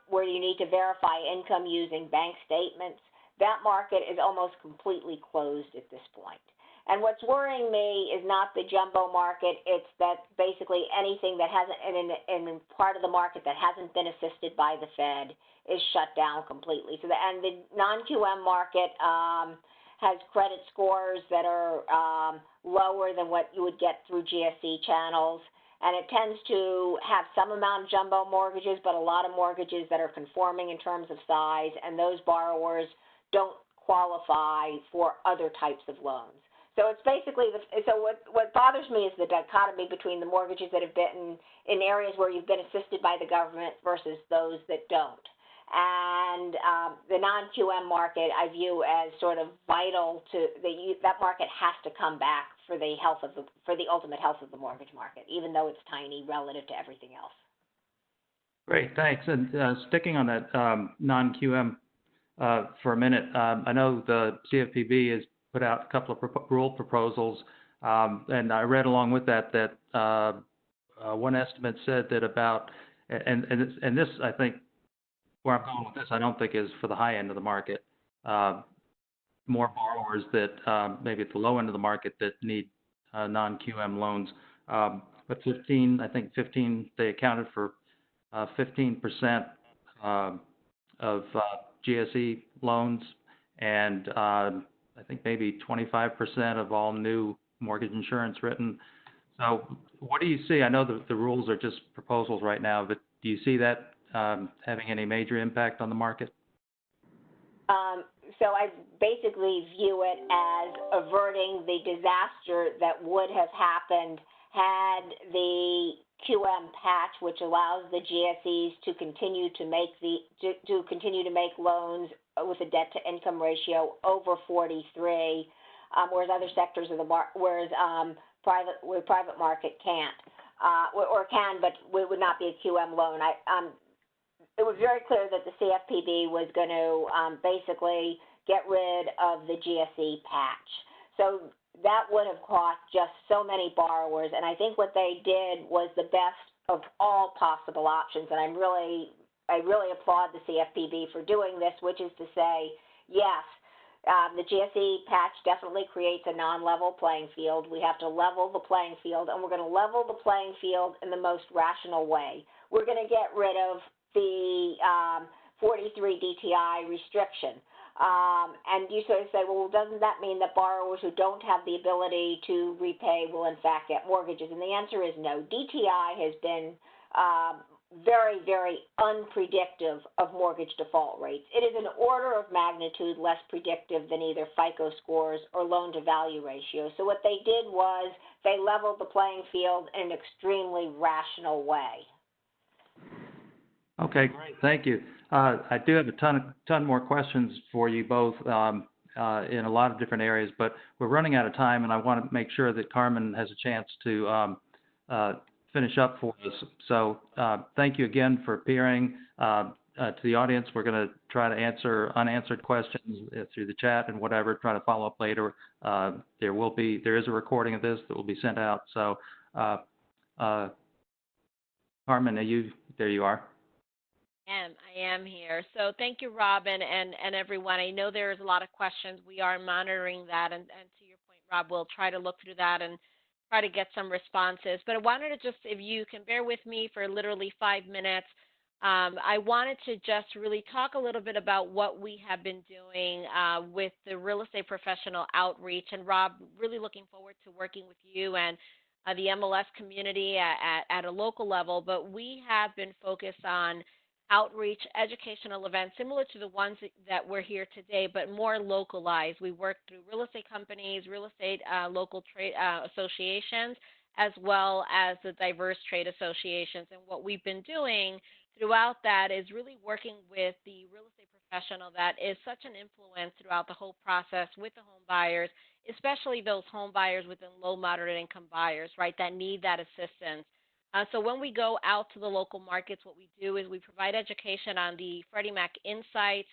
where you need to verify income using bank statements. That market is almost completely closed at this point. And what's worrying me is not the jumbo market, it's that basically anything that hasn't, in part of the market that hasn't been assisted by the Fed is shut down completely. So and the non-QM market has credit scores that are lower than what you would get through GSE channels. And it tends to have some amount of jumbo mortgages, but a lot of mortgages that are conforming in terms of size, and those borrowers don't qualify for other types of loans. So it's basically, what bothers me is the dichotomy between the mortgages that have been in areas where you've been assisted by the government versus those that don't. And the non-QM market I view as sort of vital to that market has to come back for the ultimate health of the mortgage market, even though it's tiny relative to everything else. Great, thanks. And sticking on that non-QM for a minute, I know the CFPB has put out a couple of rule proposals, and I read along with that one estimate said that about, and this I think, where I'm going with this, I don't think is for the high end of the market. More borrowers that maybe at the low end of the market that need non-QM loans. But 15, they accounted for 15% of GSE loans, and I think maybe 25% of all new mortgage insurance written. So what do you see? I know the rules are just proposals right now, but do you see that having any major impact on the market? So I basically view it as averting the disaster that would have happened had the QM patch, which allows the GSEs to continue to make loans with a debt to income ratio over 43, whereas other sectors of the private market can't, or can, but it would not be a QM loan. It was very clear that the CFPB was going to basically get rid of the GSE patch. So that would have cost just so many borrowers, and I think what they did was the best of all possible options, and I really applaud the CFPB for doing this, which is to say, yes, the GSE patch definitely creates a non-level playing field. We have to level the playing field, and we're going to level the playing field in the most rational way. We're going to get rid of the 43 DTI restriction. And you sort of say, well, doesn't that mean that borrowers who don't have the ability to repay will in fact get mortgages? And the answer is no. DTI has been very, very unpredictive of mortgage default rates. It is an order of magnitude less predictive than either FICO scores or loan-to-value ratios. So what they did was they leveled the playing field in an extremely rational way. Okay, great. Thank you. I do have a ton more questions for you both in a lot of different areas, but we're running out of time, and I want to make sure that Carmen has a chance to finish up for us. So thank you again for appearing. To the audience, we're going to try to answer unanswered questions through the chat and whatever, try to follow up later. There is a recording of this that will be sent out. So Carmen, there you are. I am here. So thank you, Robin, and everyone. I know there's a lot of questions. We are monitoring that, and to your point, Rob, we'll try to look through that and try to get some responses. But I wanted to just, if you can bear with me for literally 5 minutes, I wanted to just really talk a little bit about what we have been doing with the real estate professional outreach. And Rob, really looking forward to working with you and the MLS community at a local level. But we have been focused on outreach educational events similar to the ones that we're here today, but more localized. We work through real estate companies, real estate local trade associations, as well as the diverse trade associations. And what we've been doing throughout that is really working with the real estate professional that is such an influence throughout the whole process with the home buyers, especially those home buyers within low, moderate income buyers, right, that need that assistance. So when we go out to the local markets, what we do is we provide education on the Freddie Mac insights,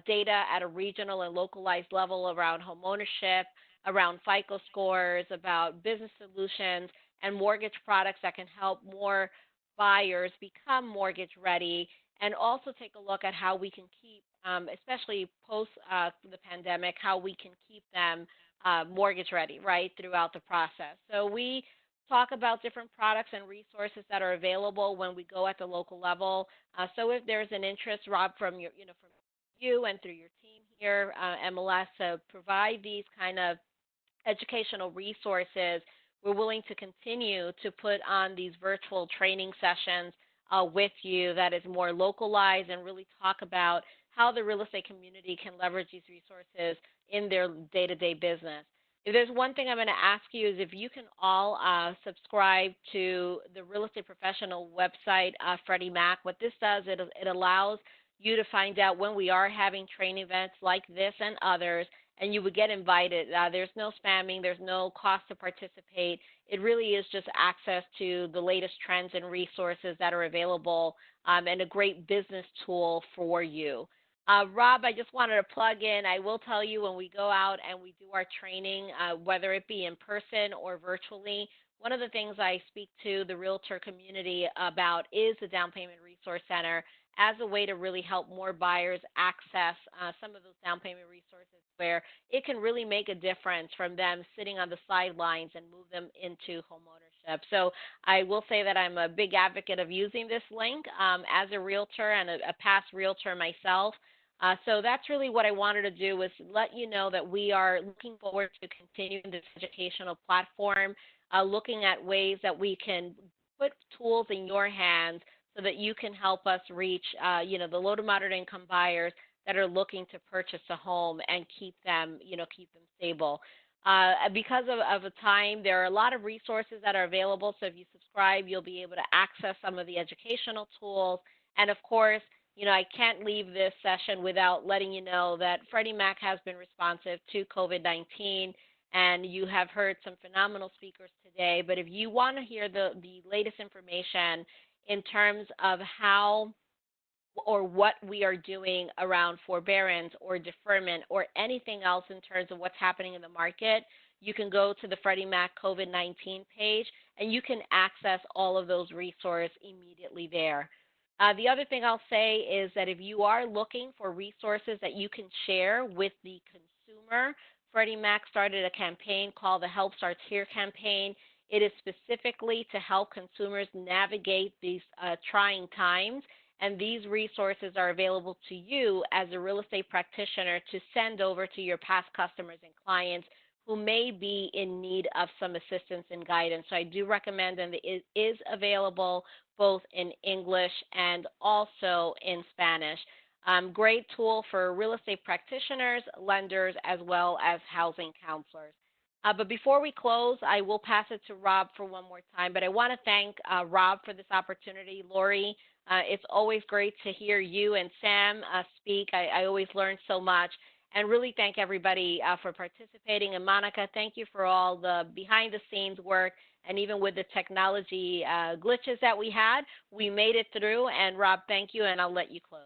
data at a regional and localized level around homeownership, around FICO scores, about business solutions, and mortgage products that can help more buyers become mortgage ready, and also take a look at how we can keep, especially post the pandemic, how we can keep them mortgage ready, right, throughout the process. So we talk about different products and resources that are available when we go at the local level. So if there's an interest, Rob, from your, from you and through your team here, MLS, to provide these kind of educational resources, we're willing to continue to put on these virtual training sessions with you that is more localized and really talk about how the real estate community can leverage these resources in their day-to-day business. If there's one thing I'm going to ask you is if you can all subscribe to the Real Estate Professional website, Freddie Mac. What this does, it allows you to find out when we are having training events like this and others, and you would get invited. There's no spamming. There's no cost to participate. It really is just access to the latest trends and resources that are available, and a great business tool for you. Rob, I just wanted to plug in. I will tell you, when we go out and we do our training, whether it be in person or virtually, one of the things I speak to the realtor community about is the Down Payment Resource Center as a way to really help more buyers access some of those down payment resources where it can really make a difference from them sitting on the sidelines and move them into homeownership. So I will say that I'm a big advocate of using this link as a realtor and a past realtor myself. So that's really what I wanted to do, was let you know that we are looking forward to continuing this educational platform, looking at ways that we can put tools in your hands so that you can help us reach, the low to moderate income buyers that are looking to purchase a home and keep them, keep them stable. Because of the time, there are a lot of resources that are available. So if you subscribe, you'll be able to access some of the educational tools. And of course, I can't leave this session without letting you know that Freddie Mac has been responsive to COVID-19, and you have heard some phenomenal speakers today. But if you want to hear the latest information in terms of how or what we are doing around forbearance or deferment or anything else in terms of what's happening in the market, you can go to the Freddie Mac COVID-19 page, and you can access all of those resources immediately there. The other thing I'll say is that if you are looking for resources that you can share with the consumer, Freddie Mac started a campaign called the Help Starts Here campaign. It is specifically to help consumers navigate these trying times, and these resources are available to you as a real estate practitioner to send over to your past customers and clients who may be in need of some assistance and guidance. So I do recommend, and it is available both in English and also in Spanish. Great tool for real estate practitioners, lenders, as well as housing counselors. But before we close, I will pass it to Rob for one more time. But I want to thank Rob for this opportunity. Laurie, it's always great to hear you and Sam speak. I always learn so much. And really thank everybody for participating. And Monica, thank you for all the behind-the-scenes work. And even with the technology glitches that we had, we made it through. And Rob, thank you, and I'll let you close.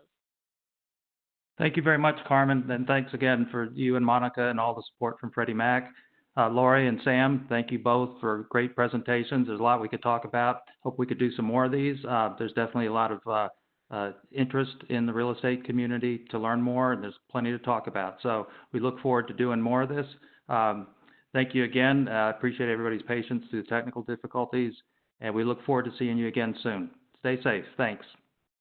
Thank you very much, Carmen, and thanks again for you and Monica and all the support from Freddie Mac. Laurie and Sam, thank you both for great presentations. There's a lot we could talk about. Hope we could do some more of these. There's definitely a lot of interest in the real estate community to learn more, and there's plenty to talk about. So we look forward to doing more of this. Thank you again. Appreciate everybody's patience through the technical difficulties, and we look forward to seeing you again soon. Stay safe. Thanks.